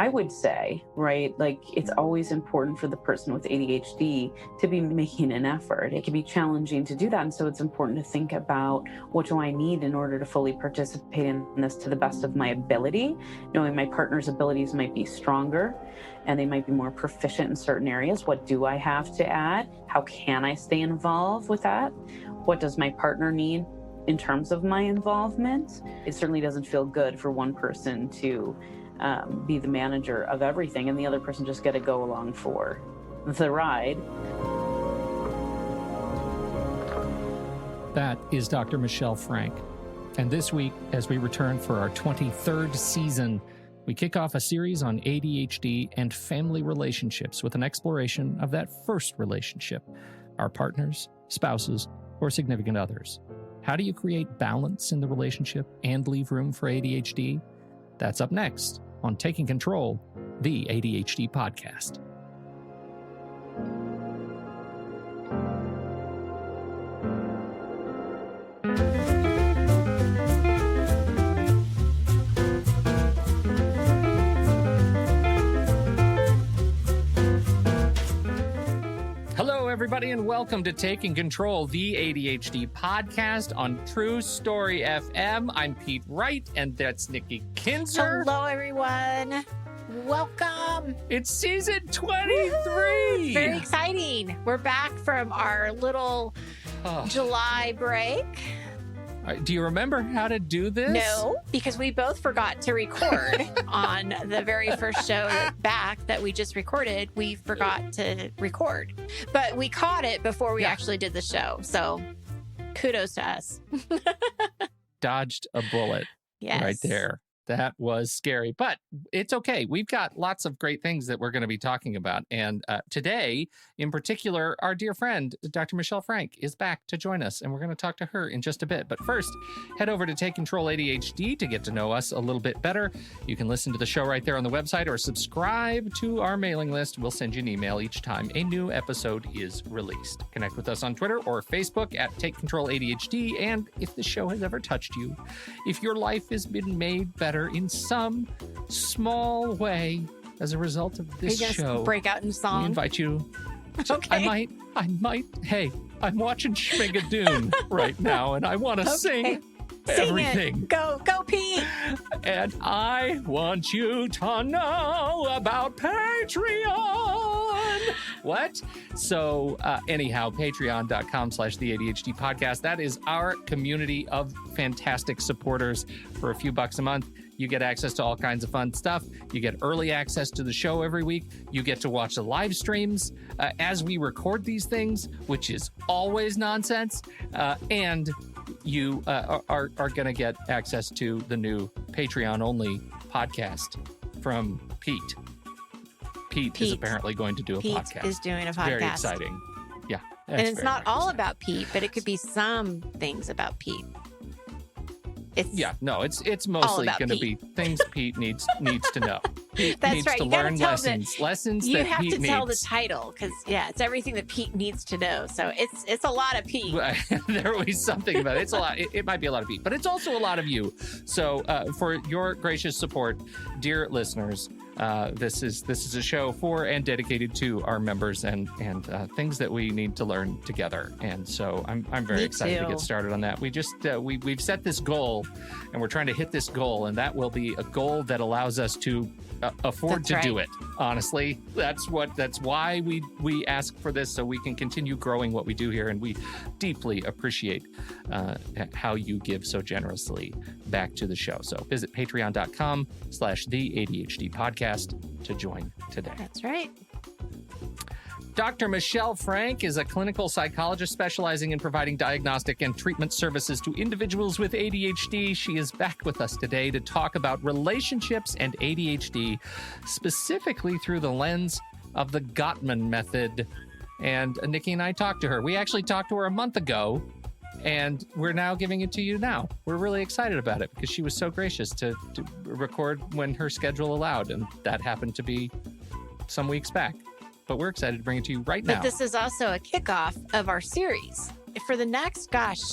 I would say, right, like it's always important for the person with ADHD to be making an effort. It can be challenging to do that. And so it's important to think about, what do I need in order to fully participate in this to the best of my ability, knowing my partner's abilities might be stronger and they might be more proficient in certain areas. What do I have to add? How can I stay involved with that? What does my partner need in terms of my involvement? It certainly doesn't feel good for one person to be the manager of everything and the other person just get to go along for the ride. That is Dr. Michelle Frank. And this week, as we return for our 23rd season, we kick off a series on ADHD and family relationships with an exploration of that first relationship, our partners, spouses, or significant others. How do you create balance in the relationship and leave room for ADHD? That's up next on Taking Control, the ADHD podcast. Hello, everybody, and welcome to Taking Control, the ADHD podcast on True Story FM. I'm Pete Wright, and that's Nikki Kinzer. Hello, everyone. Welcome. It's season 23. Very exciting. We're back from our little July break. Do you remember how to do this? No, because we both forgot to record on the very first show back that we just recorded. We forgot to record, but we caught it before we actually did the show. So kudos to us. Dodged a bullet. Yes. Right there. That was scary, but it's okay. We've got lots of great things that we're going to be talking about. And today, in particular, our dear friend, Dr. Michelle Frank, is back to join us. And we're going to talk to her in just a bit. But first, head over to Take Control ADHD to get to know us a little bit better. You can listen to the show right there on the website or subscribe to our mailing list. We'll send you an email each time a new episode is released. Connect with us on Twitter or Facebook at Take Control ADHD. And if the show has ever touched you, if your life has been made better in some small way as a result of this show, break out in song. We invite you. Okay. I might. Hey, I'm watching Schmigadoon right now, and I want to sing everything. It. Go, Pete. And I want you to know about Patreon. What? So anyhow, patreon.com/the ADHD podcast. That is our community of fantastic supporters. For a few bucks a month, you get access to all kinds of fun stuff. You get early access to the show every week. You get to watch the live streams as we record these things, which is always nonsense. And you are going to get access to the new Patreon-only podcast from Pete. Pete is apparently going to do a podcast. Pete is doing a podcast. Very exciting. Yeah. And it's not all exciting. about Pete, but it could be some things about Pete. It's mostly going to be things Pete needs to know. Pete That's needs right. to You gotta learn tell lessons you that have Pete to tell the needs. title because it's everything that Pete needs to know. So it's a lot of Pete. There will be something about it. It's a lot. It might be a lot of Pete, but it's also a lot of you. So for your gracious support, dear listeners, this is a show for and dedicated to our members and things that we need to learn together. And so I'm very excited to get started on that. We just we've set this goal, and we're trying to hit this goal, and that will be a goal that allows us to afford to do it. Honestly, that's why we ask for this, so we can continue growing what we do here, and we deeply appreciate how you give so generously back to the show. So visit patreon.com/the ADHD podcast to join today. That's right. Dr. Michelle Frank is a clinical psychologist specializing in providing diagnostic and treatment services to individuals with ADHD. She is back with us today to talk about relationships and ADHD, specifically through the lens of the Gottman Method. And Nikki and I talked to her. We actually talked to her a month ago, and we're now giving it to you now. We're really excited about it because she was so gracious to record when her schedule allowed, and that happened to be some weeks back. But we're excited to bring it to you right now. But this is also a kickoff of our series. For the next, 5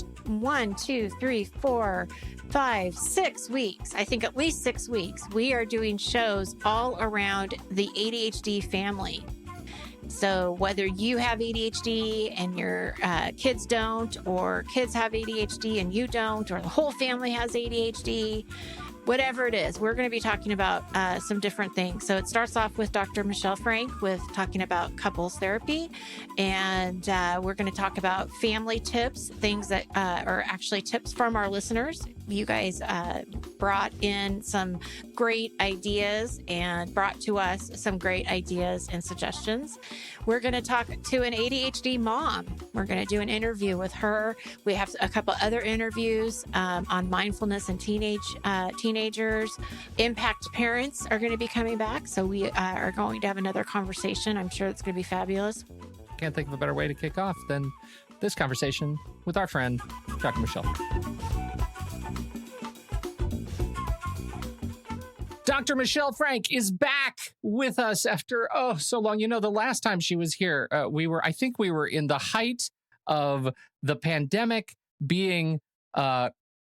5, 6 weeks, I think at least 6 weeks, we are doing shows all around the ADHD family. So whether you have ADHD and your kids don't, or kids have ADHD and you don't, or the whole family has ADHD, whatever it is, we're going to be talking about some different things. So it starts off with Dr. Michelle Frank with talking about couples therapy. And we're going to talk about family tips, things that are actually tips from our listeners. You guys brought in some great ideas and brought to us some great ideas and suggestions. We're going to talk to an ADHD mom. We're going to do an interview with her. We have a couple other interviews on mindfulness and teenagers. Impact parents are going to be coming back. So we are going to have another conversation. I'm sure it's going to be fabulous. Can't think of a better way to kick off than this conversation with our friend, Dr. Michelle. Dr. Michelle Frank is back with us after, so long. You know, the last time she was here, I think we were in the height of the pandemic being,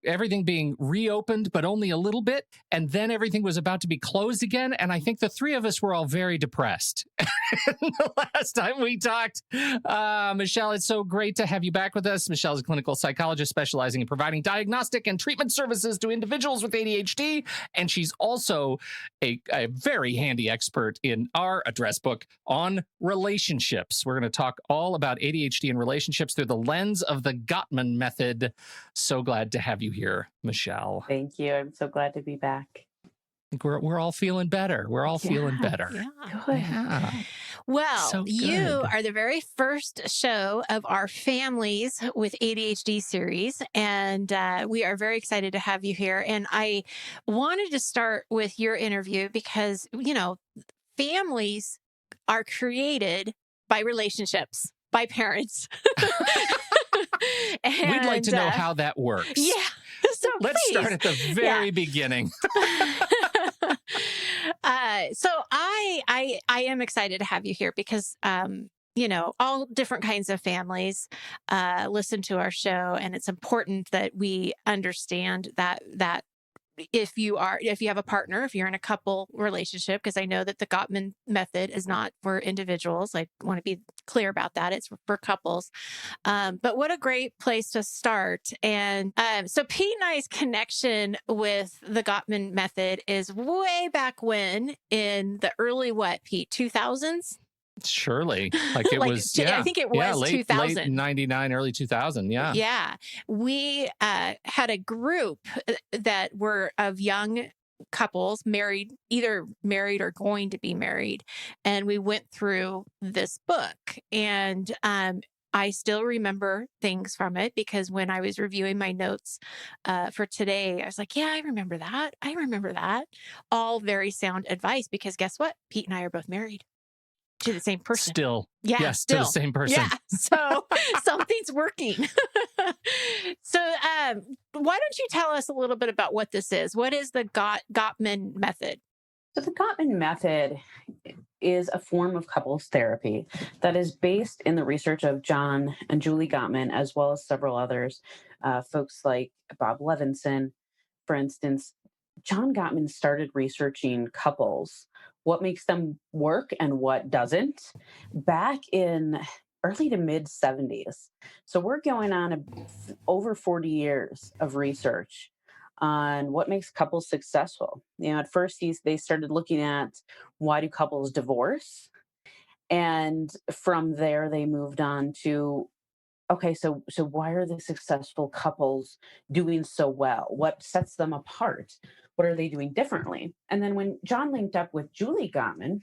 everything being reopened, but only a little bit. And then everything was about to be closed again. And I think the three of us were all very depressed. The last time we talked, Michelle, it's so great to have you back with us. Michelle is a clinical psychologist specializing in providing diagnostic and treatment services to individuals with ADHD. And she's also a very handy expert in our address book on relationships. We're going to talk all about ADHD and relationships through the lens of the Gottman Method. So glad to have you here, Michelle. Thank you. I'm so glad to be back. We're all feeling better. We're all feeling better. Yeah. Good. Yeah. Well, So you good. are the very first show of our Families with ADHD series, and we are very excited to have you here. And I wanted to start with your interview because, you know, families are created by relationships, by parents. We'd like to know how that works. Yeah. So Let's please. start at the very beginning. So I am excited to have you here because, you know, all different kinds of families listen to our show, and it's important that we understand that if you have a partner, if you're in a couple relationship, because I know that the Gottman Method is not for individuals. I want to be clear about that. It's for couples. But what a great place to start. And so Pete and I's connection with the Gottman Method is way back when in the early, Pete, 2000s? Surely. Like it was, I think it was late 2000. 99, early 2000. Yeah. Yeah. We had a group that were of young couples either married or going to be married. And we went through this book, and I still remember things from it because when I was reviewing my notes for today, I was like, yeah, I remember that. I remember that. All very sound advice because guess what? Pete and I are both married to the same person. Still. Yeah, yes, still. to the same person. Yeah, so something's working. So why don't you tell us a little bit about what this is? What is the Gottman Method? So the Gottman Method is a form of couples therapy that is based in the research of John and Julie Gottman, as well as several others, folks like Bob Levinson, for instance. John Gottman started researching couples, what makes them work and what doesn't, back in early to mid 70s. So we're going on over 40 years of research on what makes couples successful. You know, at first they started looking at why do couples divorce? And from there, they moved on to, okay, so why are the successful couples doing so well? What sets them apart? What are they doing differently? And then when John linked up with Julie Gottman,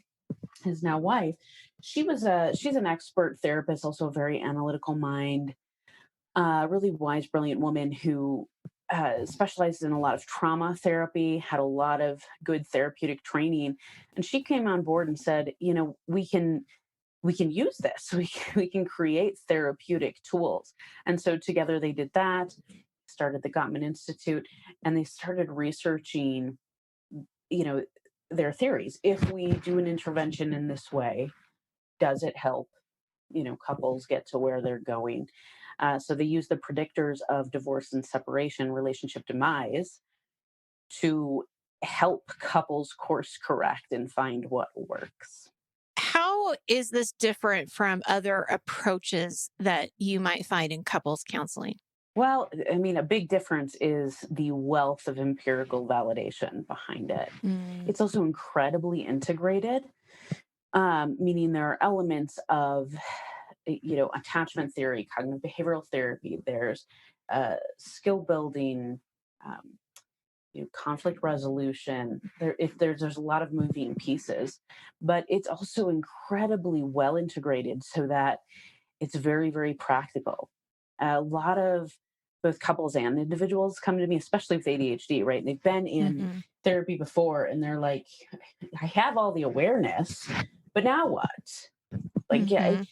his now wife, she's an expert therapist, also a very analytical mind, really wise, brilliant woman who specializes in a lot of trauma therapy, had a lot of good therapeutic training. And she came on board and said, you know, we can use this. We can create therapeutic tools. And so together they did that, started the Gottman Institute, and they started researching, you know, their theories. If we do an intervention in this way, does it help, you know, couples get to where they're going? So they use the predictors of divorce and separation, relationship demise, to help couples course correct and find what works. How is this different from other approaches that you might find in couples counseling? Well, I mean, a big difference is the wealth of empirical validation behind it. Mm, It's also incredibly integrated, meaning there are elements of, attachment theory, cognitive behavioral therapy. There's skill building, um, conflict resolution. There's a lot of moving pieces, but it's also incredibly well integrated so that it's very, very practical. A lot of both couples and individuals come to me, especially with ADHD, right? They've been in mhm, therapy before and they're like, I have all the awareness, but now what? Like, yeah, mhm.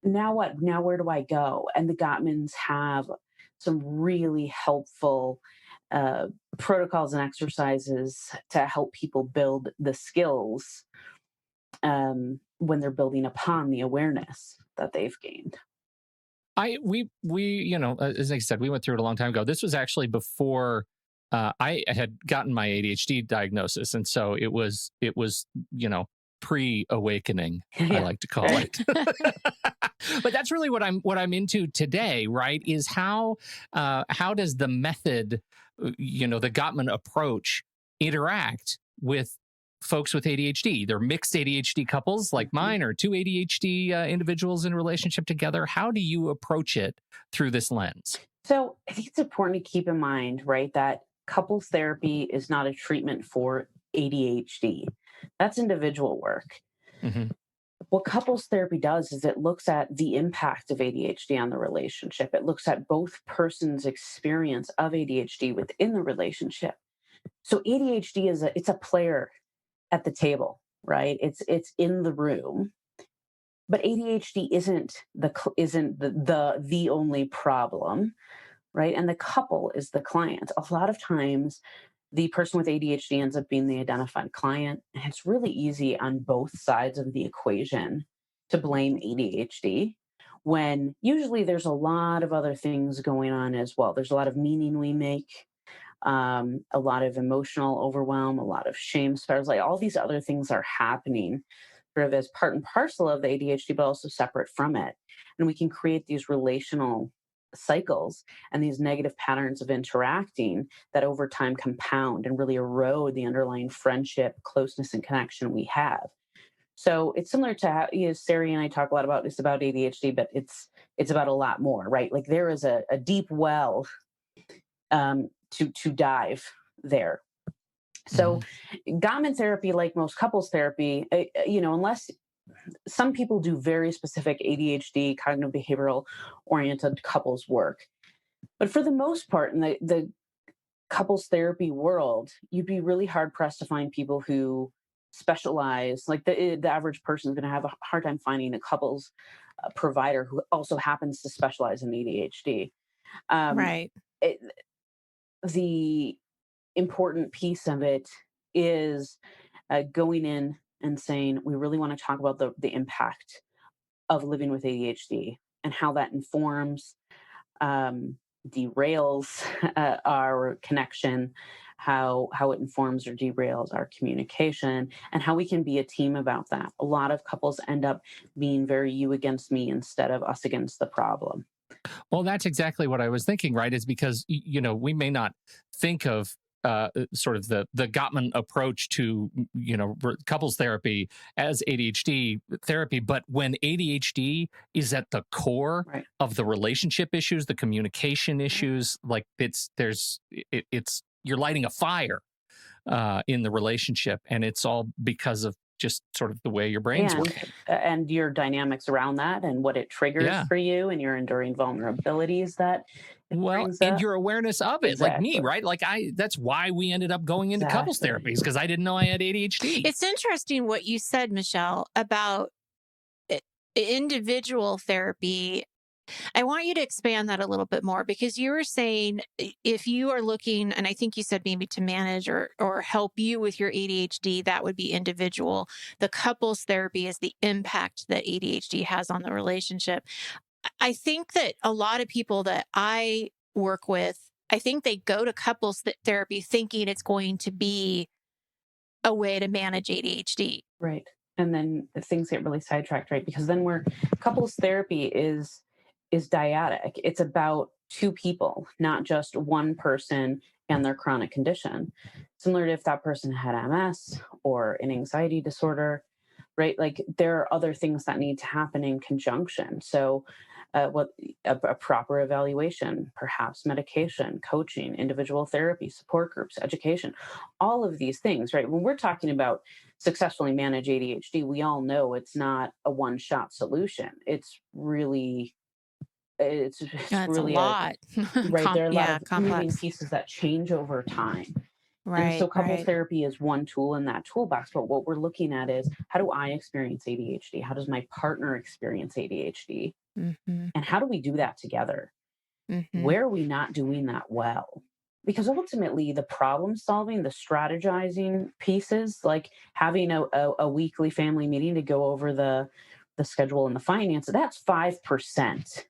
now what? Now where do I go? And the Gottmans have some really helpful uh, protocols and exercises to help people build the skills when they're building upon the awareness that they've gained. As I said, we went through it a long time ago. This was actually before I had gotten my ADHD diagnosis, and so it was pre-awakening, I Yeah. like to call Right. it. But that's really what I'm into today, right? Is how does the method, the Gottman approach, interact with folks with ADHD? They're mixed ADHD couples like Mhm. mine, or two ADHD individuals in a relationship together. How do you approach it through this lens? So I think it's important to keep in mind, right, that couples therapy is not a treatment for ADHD. That's individual work. Hmm. What couples therapy does is it looks at the impact of ADHD on the relationship. It looks at both persons' experience of ADHD within the relationship. So ADHD it's a player at the table, right? It's in the room, but ADHD isn't the only problem, right? And the couple is the client. A lot of times, the person with ADHD ends up being the identified client. And it's really easy on both sides of the equation to blame ADHD when usually there's a lot of other things going on as well. There's a lot of meaning we make, a lot of emotional overwhelm, a lot of shame spirals, like all these other things are happening sort of as part and parcel of the ADHD, but also separate from it. And we can create these relational cycles and these negative patterns of interacting that over time compound and really erode the underlying friendship, closeness, and connection we have. So it's similar to how Sari and I talk a lot about this about ADHD, but it's about a lot more, right? Like there is a deep well to dive there. Hmm. So Gottman therapy, like most couples therapy, unless some people do very specific ADHD, cognitive behavioral oriented couples work. But for the most part, in the couples therapy world, you'd be really hard pressed to find people who specialize. Like the average person is going to have a hard time finding a couples provider who also happens to specialize in ADHD. Um, Right. it, the important piece of it is going in and saying, we really want to talk about the impact of living with ADHD and how that informs, um, derails our connection, how it informs or derails our communication, and how we can be a team about that. A lot of couples end up being very you against me instead of us against the problem. Well, that's exactly what I was thinking, right? Is because, we may not think of sort of the Gottman approach to, couples therapy as ADHD therapy. But when ADHD is at the core Right. of the relationship issues, the communication issues, like it's you're lighting a fire in the relationship. And it's all because of just sort of the way your brain's And working. and your dynamics around that and what it triggers Yeah. for you and your enduring vulnerabilities that it Well, brings and up. your awareness of it, like me, Exactly. right? Like that's why we ended up going into couples Exactly. therapies, because I didn't know I had ADHD. It's interesting what you said, Michelle, about i- individual therapy. I want you to expand that a little bit more because you were saying if you are looking, and I think you said maybe to manage or help you with your ADHD, that would be individual. The couples therapy is the impact that ADHD has on the relationship. I think that a lot of people that I work with, I think they go to couples therapy thinking it's going to be a way to manage ADHD. Right. And then things get really sidetracked, right? Because then we're couples therapy is dyadic. It's about two people, not just one person and their chronic condition. Similar to if that person had MS or an anxiety disorder, right? Like there are other things that need to happen in conjunction. So what a proper evaluation, perhaps medication, coaching, individual therapy, support groups, education, all of these things, right? When we're talking about successfully manage ADHD, we all know it's not a one-shot solution. It's That's a really a lot. right. There are a lot Yeah, of moving complex. pieces that change over time. And so Right, couples right. therapy is one tool in that toolbox. But what we're looking at is, how do I experience ADHD? How does my partner experience ADHD? Mm-hmm. And how do we do that together? Mm-hmm. Where are we not doing that well? Because ultimately, the problem solving, the strategizing pieces, like having a weekly family meeting to go over the schedule and the finance, that's 5%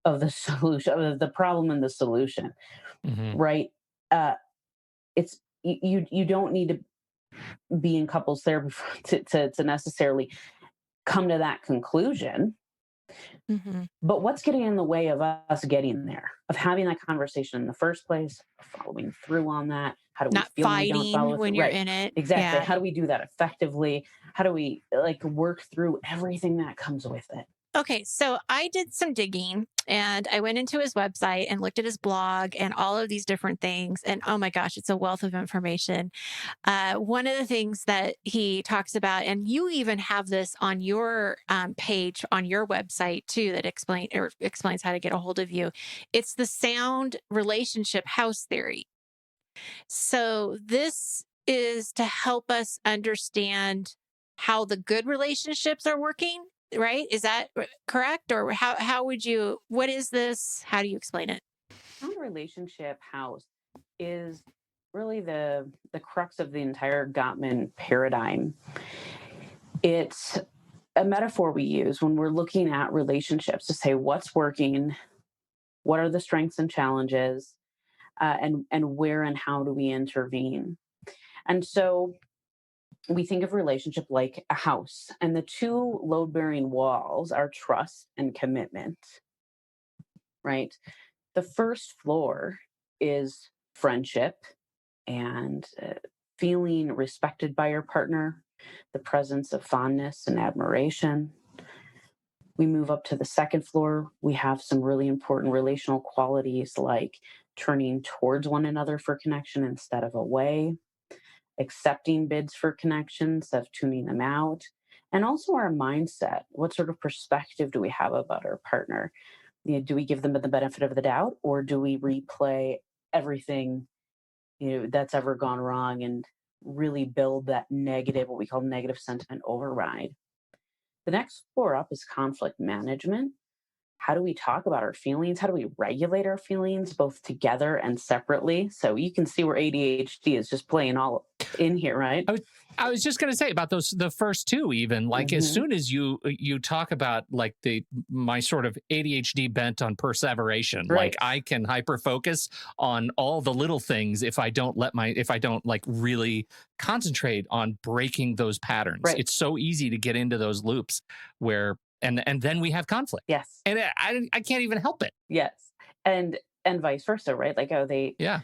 of the solution, of the problem and the solution, Hmm. right? Uh, it's you don't need to be in couples therapy to necessarily come to that conclusion. Mm-hmm. But what's getting in the way of us getting there, of having that conversation in the first place, following through on that? How do we Not feel when we don't fighting follow when through? you're Right. in it. Exactly. Yeah. How do we do that effectively? How do we like work through everything that comes with it? Okay, so I did some digging and I went into his website and looked at his blog and all of these different things. And oh my gosh, it's a wealth of information. One of the things that he talks about, and you even have this on your page on your website too, that explains how to get a hold of you. It's the sound relationship house theory. So this is to help us understand how the good relationships are working, right? Is that correct? Or how would you, what is this? How do you explain it? Sound relationship house is really the crux of the entire Gottman paradigm. It's a metaphor we use when we're looking at relationships to say what's working, what are the strengths and challenges, and where and how do we intervene. And so we think of relationship like a house, and the two load-bearing walls are trust and commitment, right? The first floor is friendship and feeling respected by your partner, the presence of fondness and admiration. We move up to the second floor. We have some really important relational qualities like turning towards one another for connection instead of away, accepting bids for connections, of tuning them out, and also our mindset. What sort of perspective do we have about our partner? Do we give them the benefit of the doubt, or do we replay everything that's ever gone wrong and really build that negative, what we call negative sentiment override? The next floor up is conflict management. How do we talk about our feelings? How do we regulate our feelings both together and separately? So you can see where ADHD is just playing all in here, right? I was I was just gonna say about the first two, even like as Hmm. soon as you talk about like the my sort of ADHD bent on perseveration, like Right, I can hyper focus on all the little things if I don't like really concentrate on breaking those patterns. right. It's so easy to get into those loops where and then we have conflict. Yes, And I can't even help it. yes. And vice versa, right? Like, oh, Yeah.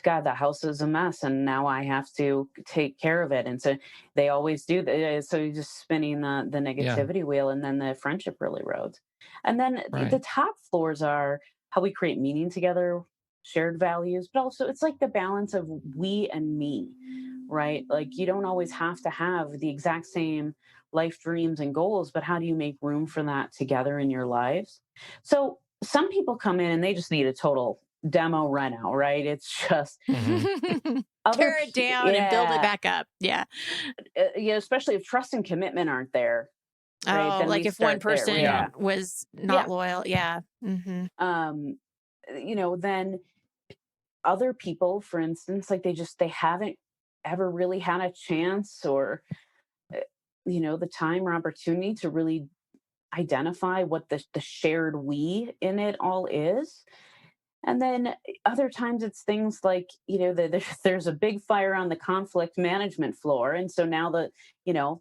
God, the house is a mess, and now I have to take care of it. And so they always do that. So you're just spinning the Yeah. negativity wheel, and then the friendship really erodes. And then the Right. top floors are how we create meaning together, shared values, but also it's like the balance of we and me, right? Like you don't always have to have the exact same life dreams and goals, but how do you make room for that together in your lives? So some people come in and they just need a total demo run out, right? It's just Hmm. other Tear it down and build it yeah, back up. Yeah. especially if trust and commitment aren't there, right? Oh, Then we like if one start there. Yeah. person Yeah. was Yeah. not loyal. Yeah. Hmm. Um, then other people, for instance, like they haven't ever really had a chance or uh, the time or opportunity to really identify what the shared we in it all is. And then other times it's things like, there's a big fire on the conflict management floor. And so now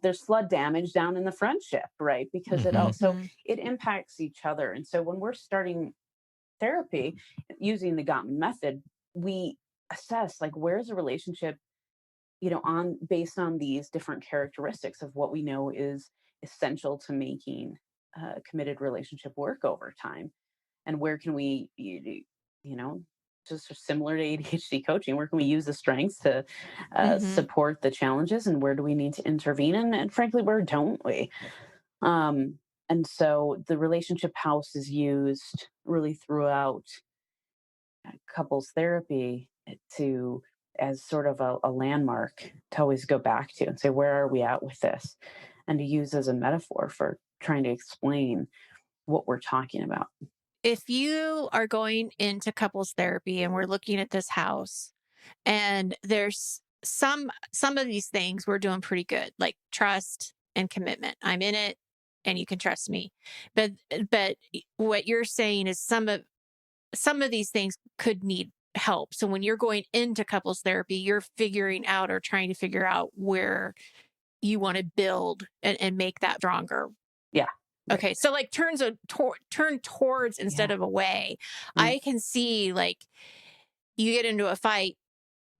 there's flood damage down in the friendship, right? Because it Hmm. also, Mhm. it impacts each other. And so when we're starting therapy using the Gottman method, we assess like where's a relationship, on based on these different characteristics of what we know is essential to making a committed relationship work over time. And where can we, just similar to ADHD coaching, where can we use the strengths to Mhm. support the challenges, and where do we need to intervene? And frankly, where don't we? Um, and so the relationship house is used really throughout couples therapy to as sort of a landmark to always go back to and say, where are we at with this? And to use as a metaphor for trying to explain what we're talking about. If you are going into couples therapy and we're looking at this house and there's some of these things we're doing pretty good, like trust and commitment. I'm in it and you can trust me. But what you're saying is some of these things could need help. So when you're going into couples therapy, you're figuring out or trying to figure out where you want to build and make that stronger. Yeah. Right. Okay, so like turn towards instead Yeah. of away. Mm. I can see like you get into a fight,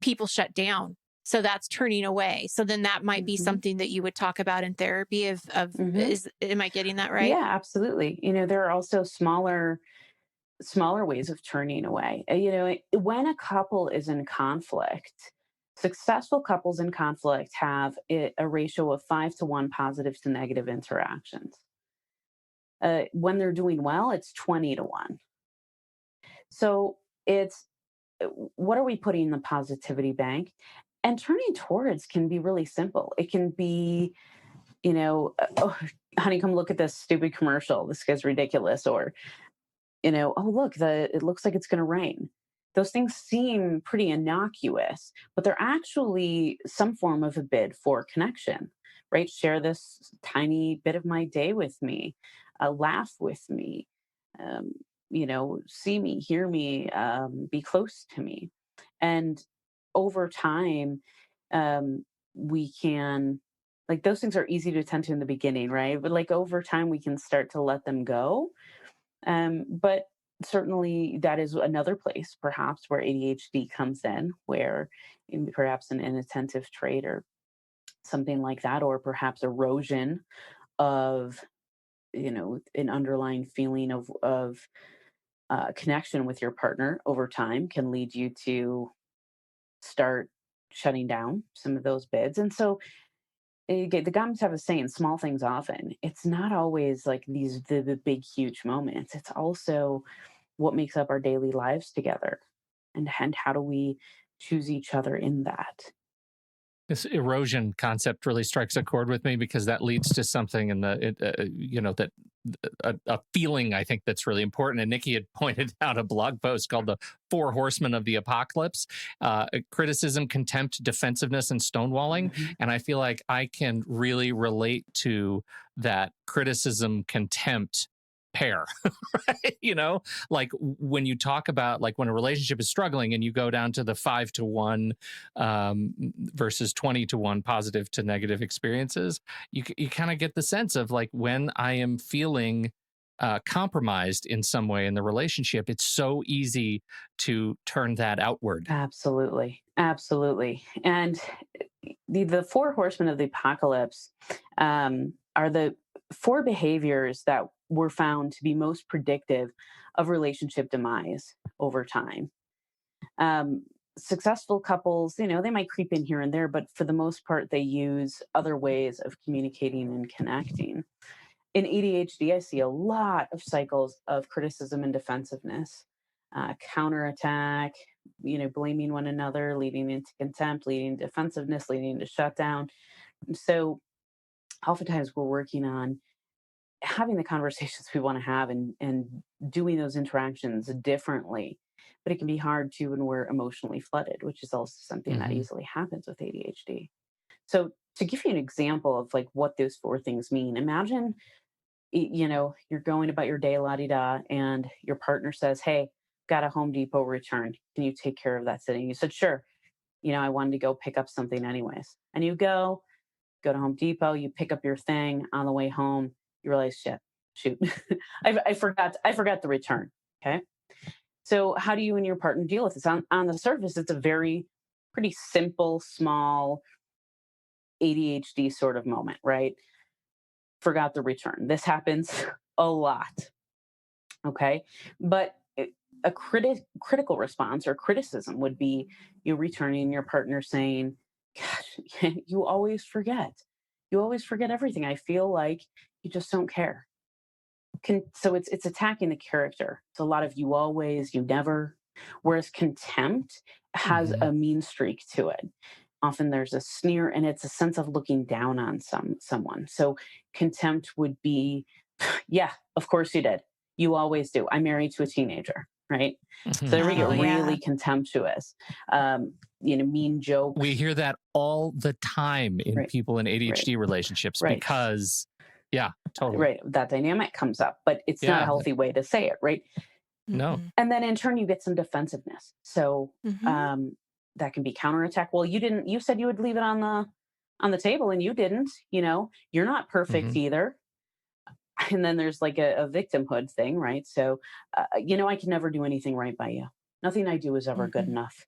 people shut down. So that's turning away. So then that might be Hmm. something that you would talk about in therapy of Hmm. is am I getting that right? Yeah, absolutely. There are also smaller ways of turning away. When a couple is in conflict, successful couples in conflict have a ratio of 5 to 1 positive to negative interactions. When they're doing well, it's 20 to 1. So it's what are we putting in the positivity bank? And turning towards can be really simple. It can be, oh, honey, come look at this stupid commercial. This guy's ridiculous. Or, oh, look, it looks like it's going to rain. Those things seem pretty innocuous, but they're actually some form of a bid for connection, right? Share this tiny bit of my day with me, laugh with me, um, see me, hear me, be close to me. And over time, we can, like, those things are easy to attend to in the beginning, right? But like over time, we can start to let them go. But certainly, that is another place, perhaps, where ADHD comes in, where perhaps an inattentive trait or something like that, or perhaps erosion of, an underlying feeling of connection with your partner over time can lead you to start shutting down some of those bids. And so the gums have a saying, small things often. It's not always like the big, huge moments. It's also what makes up our daily lives together, and how do we choose each other in that. This erosion concept really strikes a chord with me because that leads to something in that a feeling I think that's really important. And Nikki had pointed out a blog post called "The Four Horsemen of the Apocalypse: Criticism, Contempt, Defensiveness, and Stonewalling." Mhm. And I feel like I can really relate to that criticism, contempt pair. Right? Like when you talk about like when a relationship is struggling and you go down to the 5 to 1 versus 20 to 1 positive to negative experiences, you kind of get the sense of like when I am feeling compromised in some way in the relationship, it's so easy to turn that outward. Absolutely, absolutely. And the four horsemen of the apocalypse are the four behaviors that were found to be most predictive of relationship demise over time. um, Successful couples, they might creep in here and there, but for the most part, they use other ways of communicating and connecting. In ADHD, I see a lot of cycles of criticism and defensiveness, counterattack, blaming one another, leading into contempt, leading to defensiveness, leading to shutdown. So oftentimes we're working on having the conversations we want to have, and doing those interactions differently. But it can be hard too when we're emotionally flooded, which is also something that Hmm. easily happens with ADHD. So to give you an example of like what those four things mean, imagine you're going about your day la di da, and your partner says, "Hey, got a Home Depot return. Can you take care of that today?" And you said, "Sure." I wanted to go pick up something anyways. And you go to Home Depot, you pick up your thing on the way home, you realize, shoot, I forgot the return. Okay. So how do you and your partner deal with this? On the surface, it's a very pretty simple, small ADHD sort of moment, right? Forgot the return. This happens a lot. Okay. But a critical response or criticism would be you returning your partner saying, "Gosh, you always forget. You always forget everything. I feel like you just don't care." So it's attacking the character. It's a lot of you always, you never. Whereas contempt has Mhm. a mean streak to it. Often there's a sneer, and it's a sense of looking down on someone. So contempt would be, yeah, of course you did. You always do. I'm married to a teenager, right? So Mhm. there we get Oh, yeah. really contemptuous. Mean We jokes. hear that all the time in Right, people in right, ADHD relationships right. because, yeah, totally. Right. That dynamic comes up, but it's not a Yeah, healthy way to say it, right? no. Mm-mm. And then in turn, you get some defensiveness. So Mm-hmm. um, that can be counterattack. Well, you didn't. You said you would leave it on the table, and you didn't. You're not perfect Mhm. either. And then there's like a victimhood thing, right? So, I can never do anything right by you. Nothing I do is ever good Mm-hmm. enough.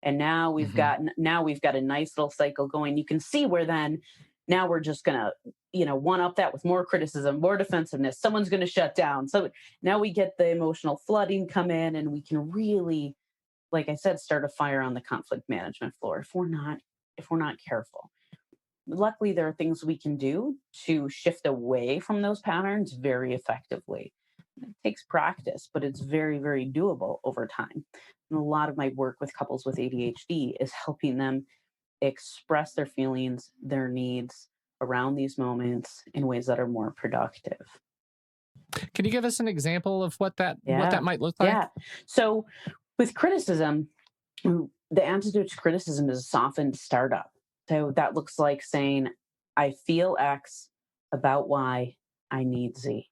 And Mhm. now we've got a nice little cycle going. You can see where then now we're just gonna one up that with more criticism, more defensiveness. Someone's gonna shut down. So now we get the emotional flooding come in, and we can really, like I said, start a fire on the conflict management floor if we're not careful. Luckily, there are things we can do to shift away from those patterns very effectively. It takes practice, but it's very, very doable over time. And a lot of my work with couples with ADHD is helping them express their feelings, their needs around these moments in ways that are more productive. Can you give us an example of what that Yeah. might look like? Yeah. So with criticism, the antidote to criticism is a softened startup. So that looks like saying, "I feel X about Y, I need Z."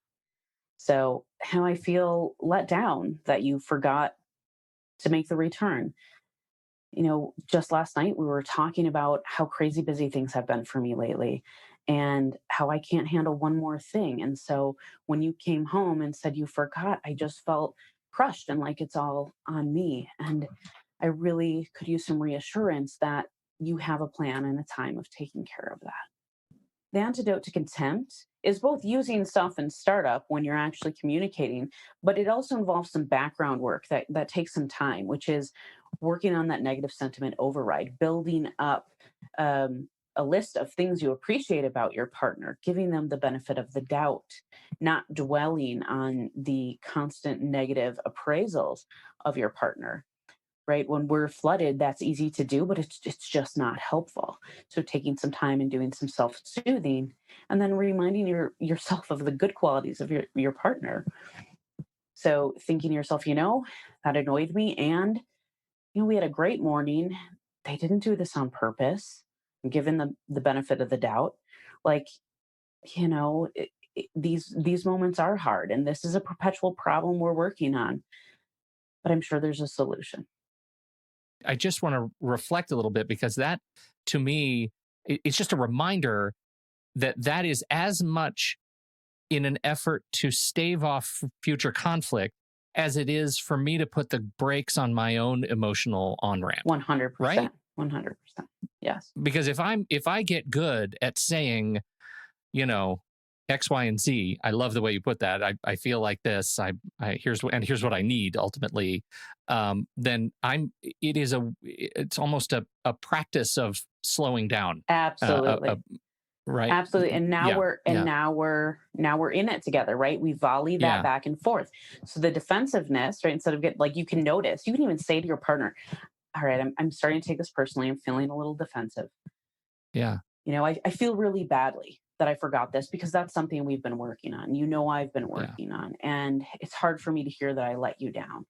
So, how I feel let down that you forgot to make the return. Just last night we were talking about how crazy busy things have been for me lately and how I can't handle one more thing. And so when you came home and said you forgot, I just felt crushed and like it's all on me. And I really could use some reassurance that you have a plan and a time of taking care of that. The antidote to contempt is both using stuff in startup when you're actually communicating, but it also involves some background work that takes some time, which is working on that negative sentiment override, building up a list of things you appreciate about your partner, giving them the benefit of the doubt, not dwelling on the constant negative appraisals of your partner. Right, when we're flooded, that's easy to do, but it's just not helpful. So taking some time and doing some self-soothing, and then reminding yourself of the good qualities of your partner. So thinking to yourself, that annoyed me, and we had a great morning. They didn't do this on purpose. And given the benefit of the doubt, like, these moments are hard, and this is a perpetual problem we're working on, but I'm sure there's a solution. I just want to reflect a little bit because that, to me, it's just a reminder that is as much in an effort to stave off future conflict as it is for me to put the brakes on my own emotional on ramp, right? 100%. 100%. Yes. Because if I get good at saying, you know, X, Y, and Z. I love the way you put that. I feel like this. Here's what I need ultimately. Then it's almost a practice of slowing down. Absolutely. Right? Absolutely. And now Yeah, we're and yeah, now we're in it together, right? We volley that yeah, back and forth. So the defensiveness, right? Instead of get like you can notice, you can even say to your partner, "All right, I'm starting to take this personally. I'm feeling a little defensive. yeah, I feel really badly that I forgot this because that's something we've been working on. I've been yeah. working on. And it's hard for me to hear that I let you down.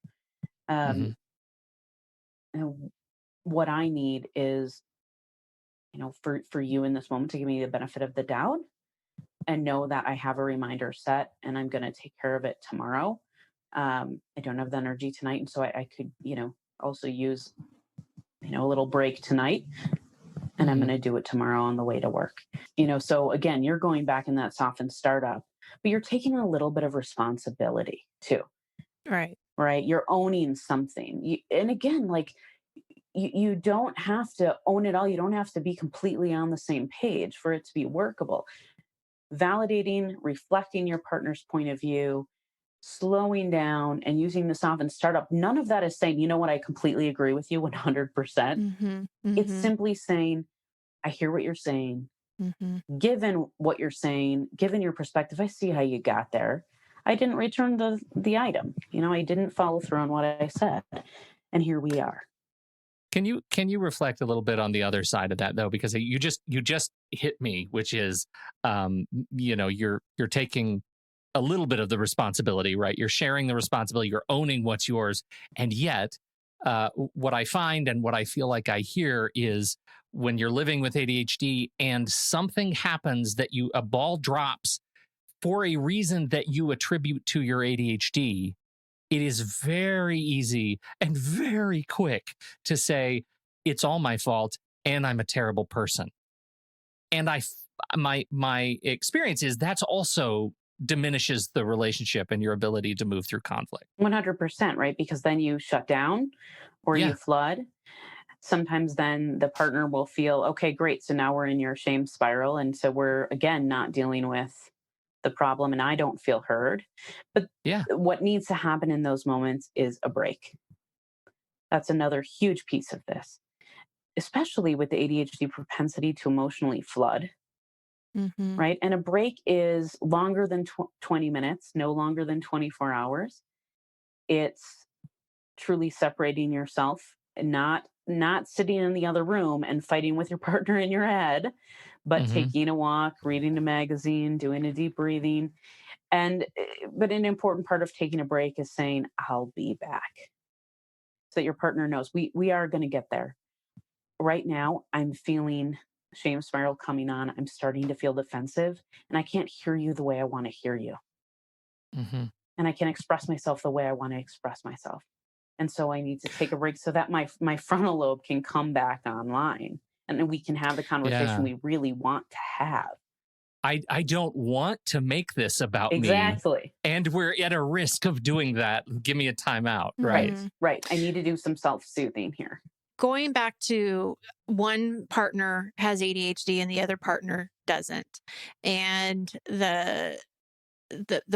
Hmm. Um, and what I need is, for you in this moment to give me the benefit of the doubt and know that I have a reminder set and I'm going to take care of it tomorrow. I don't have the energy tonight. And so I could, also use, a little break tonight, and I'm going to do it tomorrow on the way to work. So again, you're going back in that softened startup, but you're taking a little bit of responsibility too, Right. right? You're owning something. And again, like you don't have to own it all. You don't have to be completely on the same page for it to be workable. Validating, reflecting your partner's point of view, slowing down and using the softened startup. None of that is saying, you know what, I completely agree with you 100%. It's simply saying, I hear what you're saying. Given what you're saying, given your perspective, I see how you got there. I didn't return the item. I didn't follow through on what I said. And here we are. Can you reflect a little bit on the other side of that though? Because you just hit me, which is, you're taking a little bit of the responsibility, right? You're sharing the responsibility. You're owning what's yours, and yet, what I find and what I feel like I hear is when you're living with ADHD and something happens that a ball drops for a reason that you attribute to your ADHD. It is very easy and very quick to say, it's all my fault and I'm a terrible person. And my experience is that's also diminishes the relationship and your ability to move through conflict. 100%, right? Because then you shut down or Yeah. you flood. Sometimes then the partner will feel, okay, great. So now we're in your shame spiral. And so we're, again, not dealing with the problem and I don't feel heard. But Yeah. what needs to happen in those moments is a break. That's another huge piece of this, especially with the ADHD propensity to emotionally flood, right? And a break is longer than 20 minutes, no longer than 24 hours. It's truly separating yourself and not sitting in the other room and fighting with your partner in your head, but taking a walk, reading a magazine, doing a deep breathing. But an important part of taking a break is saying, I'll be back. So that your partner knows we are going to get there. Right now, I'm feeling shame spiral coming on. I'm starting to feel defensive and I can't hear you the way I want to hear you. And I can express myself the way I want to express myself. And so I need to take a break so that my frontal lobe can come back online and then we can have the conversation we really want to have. I don't want to make this about me. Exactly. And we're at a risk of doing that. Give me a timeout. Right. Right. I need to do some self-soothing here. Going back to one partner has ADHD and the other partner doesn't. And the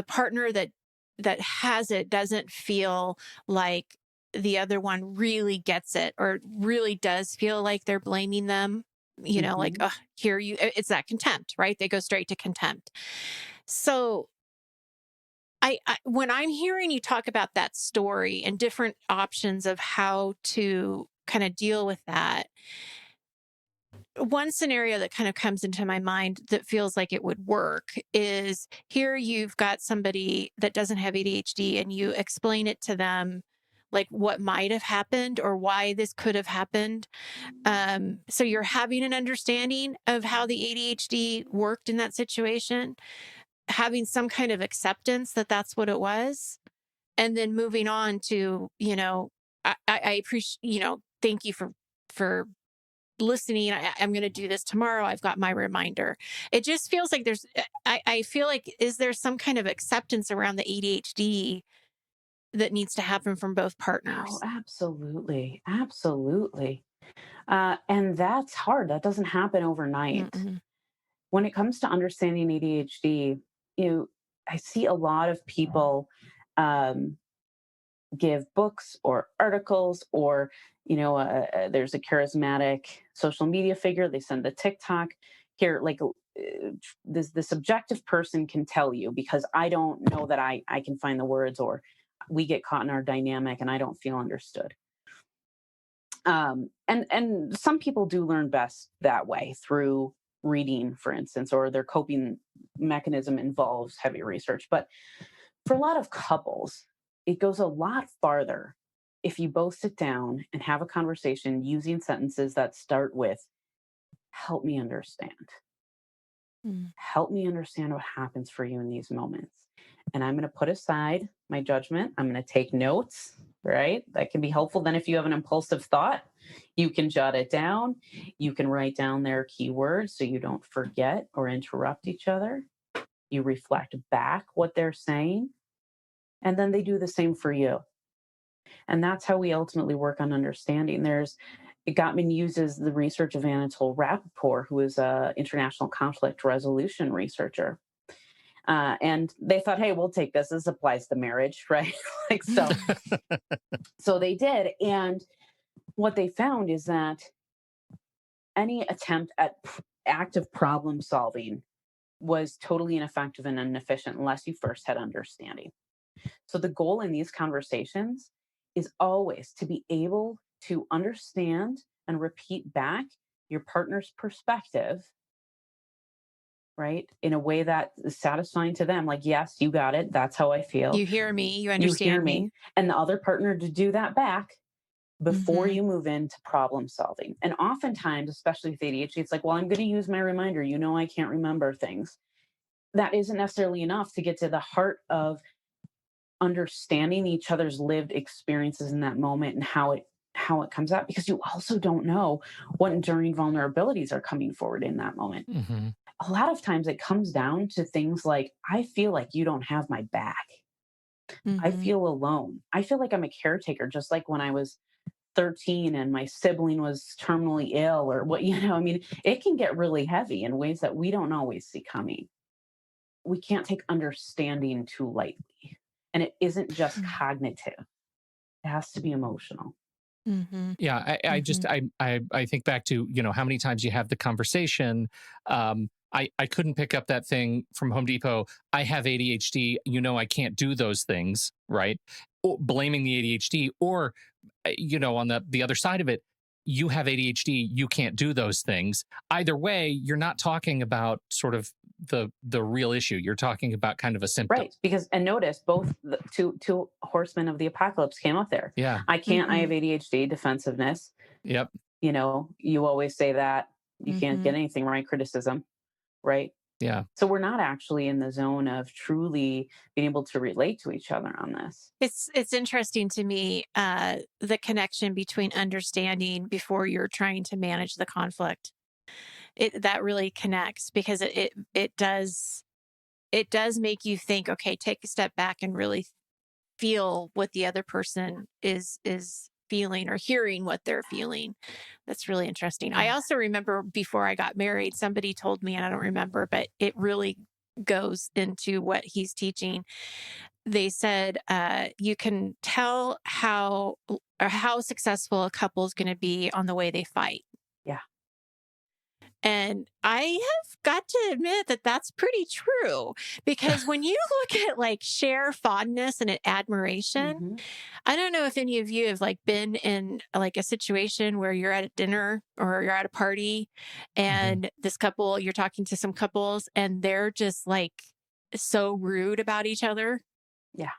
partner that has it doesn't feel like the other one really gets it or really does feel like they're blaming them, like, oh, here you, it's that contempt, right? They go straight to contempt. So I when I'm hearing you talk about that story and different options of how to kind of deal with that, one scenario that kind of comes into my mind that feels like it would work is here you've got somebody that doesn't have ADHD and you explain it to them, like what might have happened or why this could have happened. So you're having an understanding of how the ADHD worked in that situation, having some kind of acceptance that that's what it was, and then moving on to, I appreciate, thank you for listening. I'm going to do this tomorrow. I've got my reminder. It just feels like I feel like, is there some kind of acceptance around the ADHD that needs to happen from both partners? Oh, absolutely. Absolutely. And that's hard. That doesn't happen overnight. When it comes to understanding ADHD, I see a lot of people give books or articles or, there's a charismatic social media figure. They send a TikTok here, like this objective person can tell you because I don't know that I can find the words, or we get caught in our dynamic and I don't feel understood. And some people do learn best that way through reading, for instance, or their coping mechanism involves heavy research. But for a lot of couples, it goes a lot farther if you both sit down and have a conversation using sentences that start with, help me understand. Mm. Help me understand what happens for you in these moments. And I'm going to put aside my judgment. I'm going to take notes, right? That can be helpful. Then, if you have an impulsive thought, you can jot it down. You can write down their keywords so you don't forget or interrupt each other. You reflect back what they're saying, and then they do the same for you. And that's how we ultimately work on understanding. Gottman uses the research of Anatole Rappaport, who is an international conflict resolution researcher. And they thought, hey, we'll take this. This applies to marriage, right? like so. So they did. And what they found is that any attempt at active problem solving was totally ineffective and inefficient unless you first had understanding. So the goal in these conversations is always to be able to understand and repeat back your partner's perspective, right? In a way that is satisfying to them. Like, yes, you got it. That's how I feel. You hear me. You You understand hear me. And the other partner to do that back before Mhm. you move into problem solving. And oftentimes, especially with ADHD, it's like, well, I'm going to use my reminder. You know, I can't remember things. That isn't necessarily enough to get to the heart of understanding each other's lived experiences in that moment and how it comes out, because you also don't know what enduring vulnerabilities are coming forward in that moment. Mm-hmm. A lot of times it comes down to things like, I feel like you don't have my back. I Mhm. feel alone. I feel like I'm a caretaker, just like when I was 13 and my sibling was terminally ill, or what, I mean, it can get really heavy in ways that we don't always see coming. We can't take understanding too lightly. And it isn't just Mm. cognitive, it has to be emotional. Mhm. Yeah, I just Mhm. I think back to, how many times you have the conversation. I couldn't pick up that thing from Home Depot. I have ADHD. I can't do those things, right? Or blaming the ADHD, or on the other side of it, you have ADHD. You can't do those things. Either way, you're not talking about sort of the real issue. You're talking about kind of a symptom. Right. Because, and notice, both the two horsemen of the apocalypse came up there. Yeah. I have Mhm. ADHD, defensiveness. Yep. You always say that you can't get Mhm. anything right, criticism, right? Yeah. So we're not actually in the zone of truly being able to relate to each other on this. It's interesting to me, the connection between understanding before you're trying to manage the conflict. That really connects, because it does make you think, okay, take a step back and really feel what the other person is feeling, or hearing what they're feeling. That's really interesting. I Yeah. also remember before I got married, somebody told me, and I don't remember, but it really goes into what he's teaching. They said, you can tell how successful a couple is going to be on the way they fight. Yeah. And I have got to admit that that's pretty true, because when you look at like sheer fondness and admiration, Hmm. I don't know if any of you have like been in like a situation where you're at a dinner or you're at a party, and this couple, you're talking to some couples, and they're just like so rude about each other. Yeah.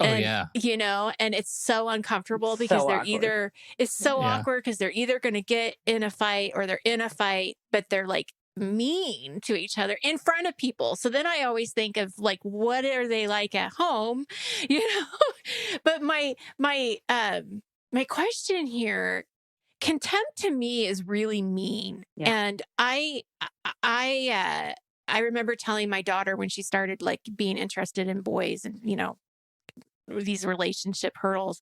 Oh And, yeah. and it's so uncomfortable, It's because so awkward. it's so Yeah. awkward, because they're either going to get in a fight, or they're in a fight, but they're like mean to each other in front of people. So then I always think of like, what are they like at home? You know, but my question here, contempt to me is really mean. Yeah. And I remember telling my daughter when she started like being interested in boys, and these relationship hurdles.